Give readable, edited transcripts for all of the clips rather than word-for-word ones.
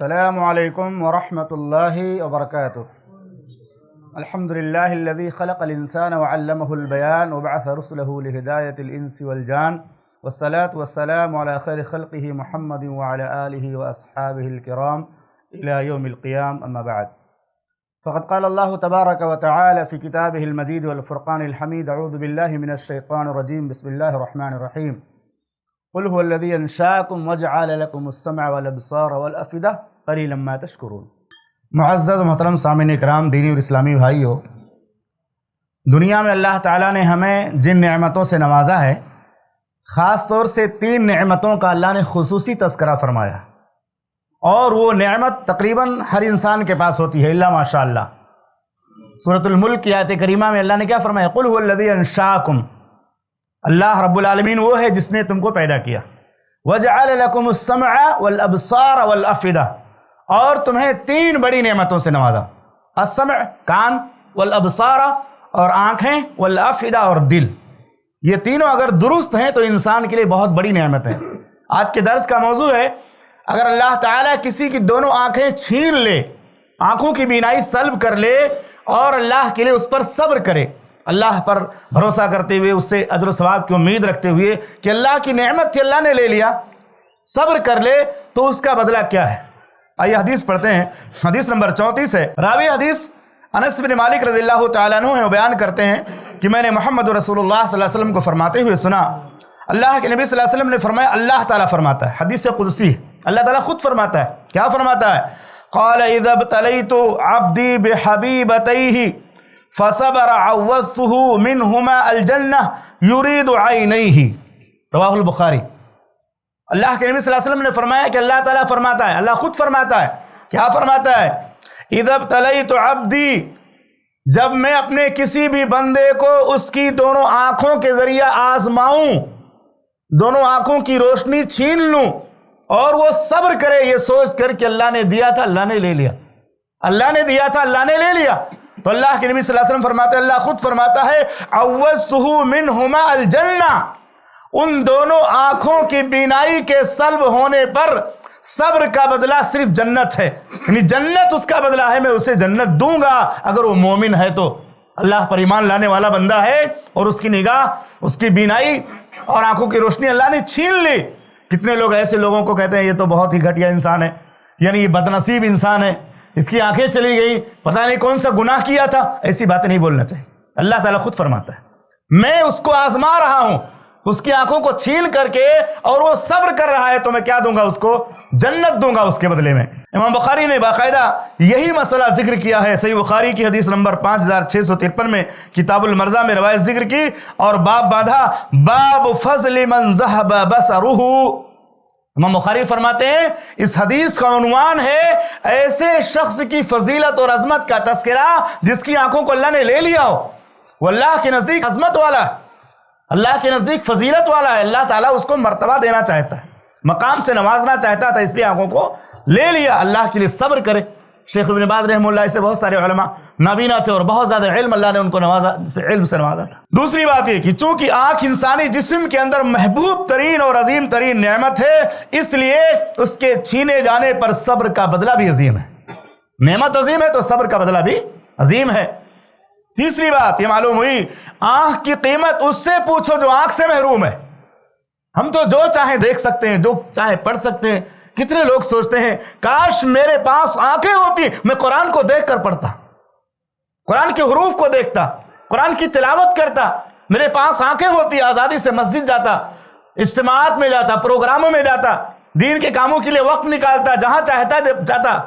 السلام علیکم ورحمۃ اللہ وبرکاتہ۔ الحمد للہ الذی خلق الانسان وعلمہ البیان وبعث رسلہ لہدایۃ الانس والجان والصلاة والسلام علی خیر خلقہ محمد وعلی آلہ واصحابہ الکرام الی یوم القیام، اما بعد فقد قال اللہ تبارک وتعالی فی کتابہ المجید والفرقان الحمید، اعوذ باللہ من الشیطان الرجیم، بسم اللہ الرحمن الرحیم۔ قل هو الذی انشاکم وجعل لکم السمع والابصار والافئدہ قلیلا ما تشکرون۔ معزز محترم سامعین اکرام، دینی اور اسلامی بھائیو، دنیا میں اللہ تعالیٰ نے ہمیں جن نعمتوں سے نوازا ہے، خاص طور سے 3 نعمتوں کا اللہ نے خصوصی تذکرہ فرمایا، اور وہ نعمت تقریباً ہر انسان کے پاس ہوتی ہے الا ماشاء اللہ۔ سورۃ الملک کی آیت کریمہ میں اللہ نے کیا فرمایا؟ قل هو الذی انشاکم، اللہ رب العالمین وہ ہے جس نے تم کو پیدا کیا، وجعل لکم السمع والابصار والافئدہ، اور تمہیں 3 بڑی نعمتوں سے نوازا، السمع کان، والابصار اور آنکھیں، والافئدہ اور دل۔ یہ تینوں اگر درست ہیں تو انسان کے لیے بہت بڑی نعمت ہے۔ آج کے درس کا موضوع ہے، اگر اللہ تعالیٰ کسی کی دونوں آنکھیں چھین لے، آنکھوں کی بینائی سلب کر لے، اور اللہ کے لیے اس پر صبر کرے، اللہ پر بھروسہ کرتے ہوئے، اس سے اجر و ثواب کی امید رکھتے ہوئے کہ اللہ کی نعمت تھی اللہ نے لے لیا، صبر کر لے، تو اس کا بدلہ کیا ہے؟ آئیے حدیث پڑھتے ہیں۔ حدیث نمبر 34 ہے۔ راوی حدیث انس بن مالک رضی اللہ تعالیٰ عنہ ہیں، وہ بیان کرتے ہیں کہ میں نے محمد رسول اللہ صلی اللہ علیہ وسلم کو فرماتے ہوئے سنا، اللہ کے نبی صلی اللہ علیہ وسلم نے فرمایا، اللہ تعالیٰ فرماتا ہے، حدیث قدسی، اللہ تعالیٰ خود فرماتا ہے، کیا فرماتا ہے؟ قال اذا ابتلیت عبدی بحبیبتیہ فصبر عوضته منهما الجنہ یرید عینیہ، رواہ البخاری۔ اللہ کے نبی صلی اللہ علیہ وسلم نے فرمایا کہ اللہ تعالیٰ فرماتا ہے، اللہ خود فرماتا ہے، کیا فرماتا ہے؟ اذا ابتلیت عبدی، جب میں اپنے کسی بھی بندے کو اس کی دونوں آنکھوں کے ذریعہ آزماؤں، دونوں آنکھوں کی روشنی چھین لوں، اور وہ صبر کرے یہ سوچ کر کہ اللہ نے دیا تھا اللہ نے لے لیا، اللہ نے دیا تھا اللہ نے لے لیا، تو اللہ کے نبی صلی اللہ علیہ وسلم فرماتے ہیں، اللہ خود فرماتا ہے، عوضتہ منہما الجنہ، ان دونوں آنکھوں کی بینائی کے سلب ہونے پر صبر کا بدلہ صرف جنت ہے، یعنی جنت اس کا بدلہ ہے، میں اسے جنت دوں گا اگر وہ مومن ہے، تو اللہ پر ایمان لانے والا بندہ ہے، اور اس کی نگاہ، اس کی بینائی اور آنکھوں کی روشنی اللہ نے چھین لی۔ کتنے لوگ ایسے لوگوں کو کہتے ہیں یہ تو بہت ہی گھٹیا انسان ہے، یعنی یہ بدنصیب انسان ہے، اس کی آنکھیں چلی گئی، پتہ نہیں کون سا گناہ کیا تھا، ایسی باتیں نہیں بولنا چاہیے۔ اللہ تعالیٰ خود فرماتا ہے، میں اس کو آزما رہا ہوں، اس کی آنکھوں کو چھین کر کے، اور وہ صبر کر رہا ہے، تو میں کیا دوں گا؟ اس کو جنت دوں گا اس کے بدلے میں۔ امام بخاری نے باقاعدہ یہی مسئلہ ذکر کیا ہے، صحیح بخاری کی حدیث نمبر 5653 میں، کتاب المرضع میں روایت ذکر کی، اور باب باندھا، باب فضل من ذهب بصرہ۔ امام بخاری فرماتے ہیں اس حدیث کا عنوان ہے ایسے شخص کی فضیلت اور عظمت کا تذکرہ جس کی آنکھوں کو اللہ نے لے لیا ہو، وہ اللہ کے نزدیک عظمت والا ہے، اللہ کے نزدیک فضیلت والا ہے، اللہ تعالیٰ اس کو مرتبہ دینا چاہتا ہے، مقام سے نوازنا چاہتا تھا، اس لیے آنکھوں کو لے لیا، اللہ کے لیے صبر کرے۔ شیخ ابن باز رحمہ اللہ سے بہت سارے علماء نابینا تھے، اور بہت زیادہ علم اللہ نے ان کو نوازا، علم سے نوازا تھا۔ دوسری بات یہ کہ چونکہ آنکھ انسانی جسم کے اندر محبوب ترین اور عظیم ترین نعمت ہے، اس لیے اس کے چھینے جانے پر صبر کا بدلہ بھی عظیم ہے۔ نعمت عظیم ہے تو صبر کا بدلہ بھی عظیم ہے۔ تیسری بات یہ معلوم ہوئی، آنکھ کی قیمت اس سے پوچھو جو آنکھ سے محروم ہے۔ ہم تو جو چاہیں دیکھ سکتے ہیں، جو چاہیں پڑھ سکتے ہیں۔ کتنے لوگ سوچتے ہیں کاش میرے پاس آنکھیں ہوتی، میں قرآن کو دیکھ کر پڑھتا، قرآن کے حروف کو دیکھتا، قرآن کی تلاوت کرتا، میرے پاس آنکھیں ہوتی، آزادی سے مسجد جاتا، اجتماعات میں جاتا، پروگراموں میں جاتا، دین کے کاموں کے لیے وقت نکالتا، جہاں چاہتا جاتا۔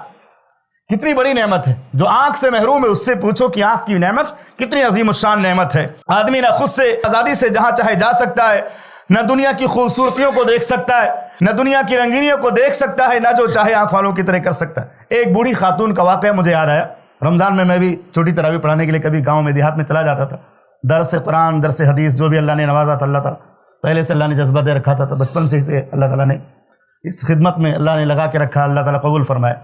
کتنی بڑی نعمت ہے، جو آنکھ سے محروم ہے اس سے پوچھو کہ آنکھ کی نعمت کتنی عظیم الشان نعمت ہے۔ آدمی نہ خود سے آزادی سے جہاں چاہے جا سکتا ہے، نہ دنیا کی خوبصورتیوں کو دیکھ سکتا ہے، نہ دنیا کی رنگینیوں کو دیکھ سکتا ہے، نہ جو چاہے آنکھ والوں کی طرح کر سکتا ہے۔ ایک بوڑھی خاتون کا واقعہ مجھے یاد آیا، رمضان میں بھی چھوٹی تراویح پڑھانے کے لیے کبھی گاؤں میں دیہات میں چلا جاتا تھا، درس قرآن، درس حدیث، جو بھی اللہ نے نوازا تھا، اللہ تعالیٰ پہلے سے اللہ نے جذبہ دے رکھا تھا، تو بچپن سے اللہ تعالیٰ نے اس خدمت میں اللہ نے لگا کے رکھا، اللہ تعالیٰ قبول فرمائے۔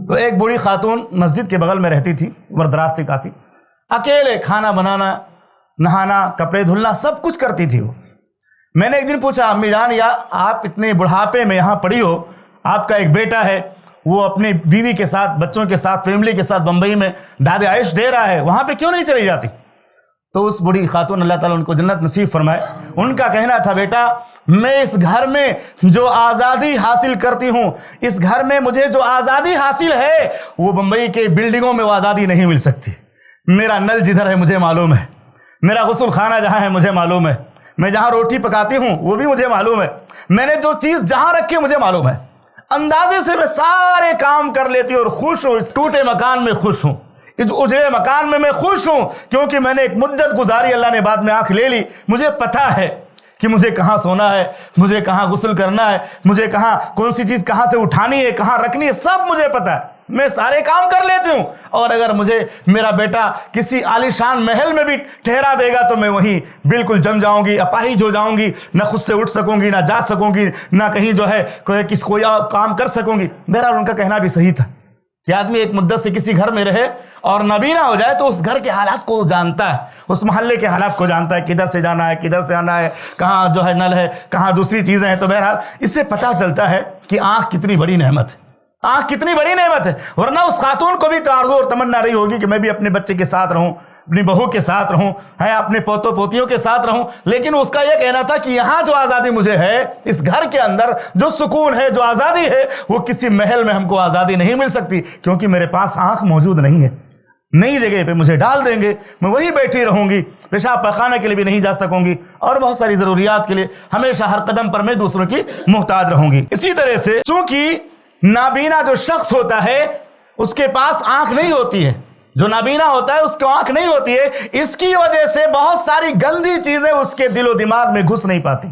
تو ایک بوڑھی خاتون مسجد کے بغل میں رہتی تھی، عمر دراز تھی کافی، اکیلے کھانا بنانا، نہانا، کپڑے دھلنا سب کچھ کرتی تھی وہ۔ میں نے ایک دن پوچھا، امی جان، یا آپ اتنے بڑھاپے میں یہاں پڑی ہو، آپ کا ایک بیٹا ہے، وہ اپنی بیوی کے ساتھ، بچوں کے ساتھ، فیملی کے ساتھ بمبئی میں داد عیش دے رہا ہے، وہاں پہ کیوں نہیں چلی جاتی؟ تو اس بڑی خاتون، اللہ تعالیٰ ان کو جنت نصیب فرمائے، ان کا کہنا تھا بیٹا میں اس گھر میں جو آزادی حاصل کرتی ہوں، اس گھر میں مجھے جو آزادی حاصل ہے وہ بمبئی کے بلڈنگوں میں وہ آزادی نہیں مل سکتی۔ میرا نل جدھر ہے مجھے معلوم ہے، میرا غسل خانہ جہاں ہے مجھے معلوم ہے، میں جہاں روٹی پکاتی ہوں وہ بھی مجھے معلوم ہے، میں نے جو چیز جہاں رکھی مجھے معلوم ہے، اندازے سے میں سارے کام کر لیتی ہوں اور خوش ہوں، اس ٹوٹے مکان میں خوش ہوں، اس اجڑے مکان میں خوش ہوں، کیونکہ میں نے ایک مدت گزاری، اللہ نے بعد میں آنکھ لے لی، مجھے پتہ ہے کہ مجھے کہاں سونا ہے، مجھے کہاں غسل کرنا ہے، مجھے کہاں کون سی چیز کہاں سے اٹھانی ہے، کہاں رکھنی ہے، سب مجھے پتہ ہے، میں سارے کام کر لیتی ہوں۔ اور اگر مجھے میرا بیٹا کسی عالیشان محل میں بھی ٹھہرا دے گا تو میں وہیں بالکل جم جاؤں گی، اپاہج ہو جاؤں گی، نہ خود سے اٹھ سکوں گی، نہ جا سکوں گی، نہ کہیں جو ہے کوئی کام کر سکوں گی۔ بہرحال ان کا کہنا بھی صحیح تھا کہ آدمی ایک مدت سے کسی گھر میں رہے اور نابینا ہو جائے تو اس گھر کے حالات کو جانتا ہے، اس محلے کے حالات کو جانتا ہے، کدھر سے جانا ہے، کدھر سے آنا ہے، کہاں جو ہے نل ہے، کہاں دوسری چیزیں ہیں۔ تو بہرحال اس سے پتہ چلتا ہے کہ آنکھ کتنی بڑی نعمت ہے، آنکھ کتنی بڑی نعمت ہے، ورنہ اس خاتون کو بھی تو آرزو اور تمنا رہی ہوگی کہ میں بھی اپنے بچے کے ساتھ رہوں، اپنی بہو کے ساتھ رہوں، ہے اپنے پوتوں پوتیوں کے ساتھ رہوں، لیکن اس کا یہ کہنا تھا کہ یہاں جو آزادی مجھے ہے، اس گھر کے اندر جو سکون ہے، جو آزادی ہے، وہ کسی محل میں ہم کو آزادی نہیں مل سکتی، کیونکہ میرے پاس آنکھ موجود نہیں ہے۔ نئی جگہ پہ مجھے ڈال دیں گے، میں وہیں بیٹھی رہوں گی، پیشاب پخانے کے لیے بھی نہیں جا سکوں گی، اور بہت ساری ضروریات کے لیے ہمیشہ ہر قدم پر میں دوسروں کی محتاج رہوں گی۔ اسی طرح سے چونکہ نابینا جو شخص ہوتا ہے اس کے پاس آنکھ نہیں ہوتی ہے، جو نابینا ہوتا ہے اس کو آنکھ نہیں ہوتی ہے، اس کی وجہ سے بہت ساری گندی چیزیں اس کے دل و دماغ میں گھس نہیں پاتی،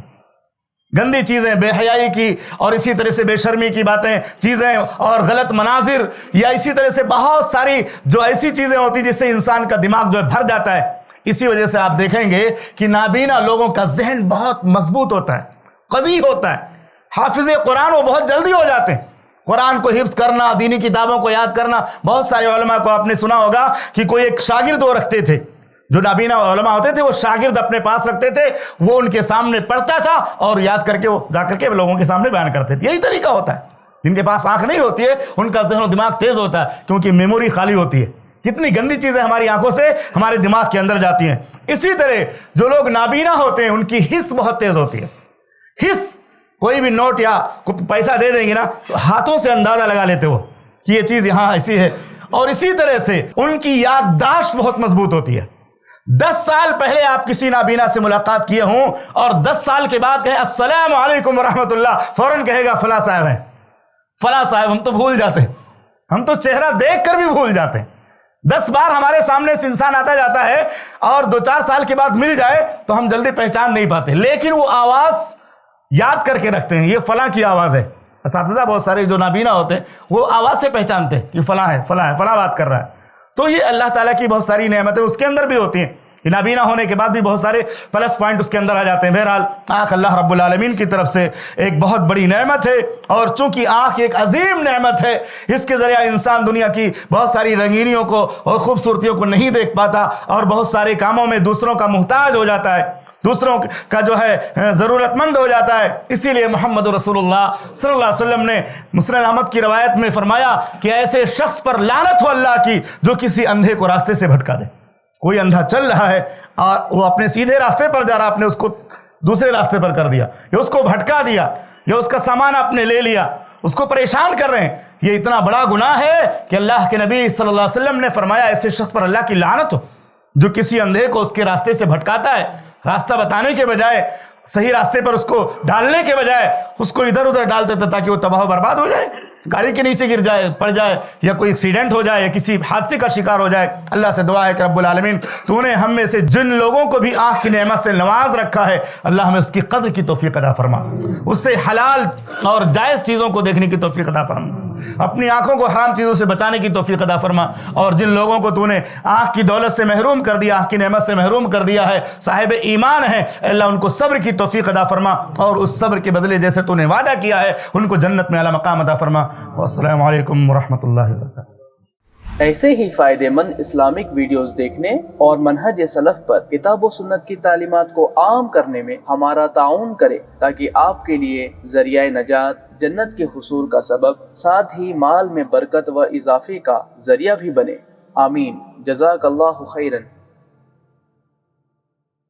گندی چیزیں، بے حیائی کی اور اسی طرح سے بے شرمی کی باتیں، چیزیں اور غلط مناظر، یا اسی طرح سے بہت ساری جو ایسی چیزیں ہوتی جس سے انسان کا دماغ جو ہے بھر جاتا ہے۔ اسی وجہ سے آپ دیکھیں گے کہ نابینا لوگوں کا ذہن بہت مضبوط ہوتا ہے، قوی ہوتا ہے، حافظ قرآن وہ بہت جلدی ہو جاتے ہیں، قرآن کو حفظ کرنا، دینی کتابوں کو یاد کرنا۔ بہت سارے علماء کو آپ نے سنا ہوگا کہ کوئی ایک شاگرد وہ رکھتے تھے، جو نابینا علماء ہوتے تھے وہ شاگرد اپنے پاس رکھتے تھے، وہ ان کے سامنے پڑھتا تھا اور یاد کر کے وہ جا کر کے لوگوں کے سامنے بیان کرتے تھے۔ یہی طریقہ ہوتا ہے، جن کے پاس آنکھ نہیں ہوتی ہے ان کا ذہن و دماغ تیز ہوتا ہے، کیونکہ میموری خالی ہوتی ہے، کتنی گندی چیزیں ہماری آنکھوں سے ہمارے دماغ کے اندر جاتی ہیں۔ اسی طرح جو لوگ نابینا ہوتے ہیں ان کی حس بہت تیز ہوتی ہے، حس، کوئی بھی نوٹ یا پیسہ دے دیں گے نا تو ہاتھوں سے اندازہ لگا لیتے ہو کہ یہ چیز یہاں ایسی ہے۔ اور اسی طرح سے ان کی یادداشت بہت مضبوط ہوتی ہے۔ 10 سال پہلے آپ کسی نابینا سے ملاقات کیے ہوں اور 10 سال کے بعد کہیں السلام علیکم ورحمۃ اللہ، فوراً کہے گا فلاں صاحب ہیں، فلاں صاحب۔ ہم تو بھول جاتے ہیں، ہم تو چہرہ دیکھ کر بھی بھول جاتے ہیں۔ 10 بار ہمارے سامنے سے انسان آتا جاتا ہے اور 2-4 سال کے بعد مل جائے تو ہم جلدی پہچان نہیں پاتے، لیکن وہ آواز یاد کر کے رکھتے ہیں، یہ فلاں کی آواز ہے۔ اساتذہ بہت سارے جو نابینا ہوتے ہیں وہ آواز سے پہچانتے ہیں کہ فلاں ہے، فلاں ہے، فلاں بات کر رہا ہے۔ تو یہ اللہ تعالیٰ کی بہت ساری نعمتیں اس کے اندر بھی ہوتی ہیں، نابینا ہونے کے بعد بھی بہت سارے پلس پوائنٹ اس کے اندر آ جاتے ہیں۔ بہرحال آنکھ اللہ رب العالمین کی طرف سے ایک بہت بڑی نعمت ہے، اور چونکہ آنکھ ایک عظیم نعمت ہے، اس کے ذریعہ انسان دنیا کی بہت ساری رنگینیوں کو اور خوبصورتیوں کو نہیں دیکھ پاتا، اور بہت سارے کاموں میں دوسروں کا محتاج ہو جاتا ہے، دوسروں کا جو ہے ضرورت مند ہو جاتا ہے۔ اسی لیے محمد رسول اللہ صلی اللہ علیہ وسلم نے مسند احمد کی روایت میں فرمایا کہ ایسے شخص پر لعنت ہو اللہ کی جو کسی اندھے کو راستے سے بھٹکا دے۔ کوئی اندھا چل رہا ہے اور وہ اپنے سیدھے راستے پر جا رہا، آپ نے اس کو دوسرے راستے پر کر دیا، یا اس کو بھٹکا دیا، یا اس کا سامان آپ نے لے لیا، اس کو پریشان کر رہے ہیں، یہ اتنا بڑا گناہ ہے کہ اللہ کے نبی صلی اللہ علیہ وسلم نے فرمایا ایسے شخص پر اللہ کی لعنت ہو جو کسی اندھے کو اس کے راستے سے بھٹکاتا ہے، راستہ بتانے کے بجائے، صحیح راستے پر اس کو ڈالنے کے بجائے اس کو ادھر ادھر ڈال دیتا تاکہ وہ تباہ و برباد ہو جائے، گاڑی کے نیچے گر جائے، پڑ جائے، یا کوئی ایکسیڈنٹ ہو جائے، یا کسی حادثے کا شکار ہو جائے۔ اللہ سے دعا ہے کہ رب العالمین تو نے ہم میں سے جن لوگوں کو بھی آنکھ کی نعمت سے نواز رکھا ہے، اللہ ہمیں اس کی قدر کی توفیق عطا فرما، اس سے حلال اور جائز چیزوں کو دیکھنے کی توفیق عطا فرما، اپنی آنکھوں کو حرام چیزوں سے بچانے کی توفیق عطا فرما، اور جن لوگوں کو تو نے آنکھ کی دولت سے محروم کر دیا، آنکھ کی نعمت سے محروم کر دیا ہے، صاحب ایمان ہے، اللہ ان کو صبر کی توفیق عطا فرما، اور اس صبر کے بدلے جیسے تو نے وعدہ کیا ہے ان کو جنت میں اعلیٰ مقام عطا فرما۔ والسلام علیکم ورحمۃ اللہ وبرکاتہ۔ ایسے ہی فائدے مند اسلامک ویڈیوز دیکھنے اور منہج سلف پر کتاب و سنت کی تعلیمات کو عام کرنے میں ہمارا تعاون کرے، تاکہ آپ کے لیے ذریعہ نجات، جنت کے حصول کا سبب، ساتھ ہی مال میں برکت و اضافے کا ذریعہ بھی بنے۔ آمین۔ جزاک اللہ خیرن۔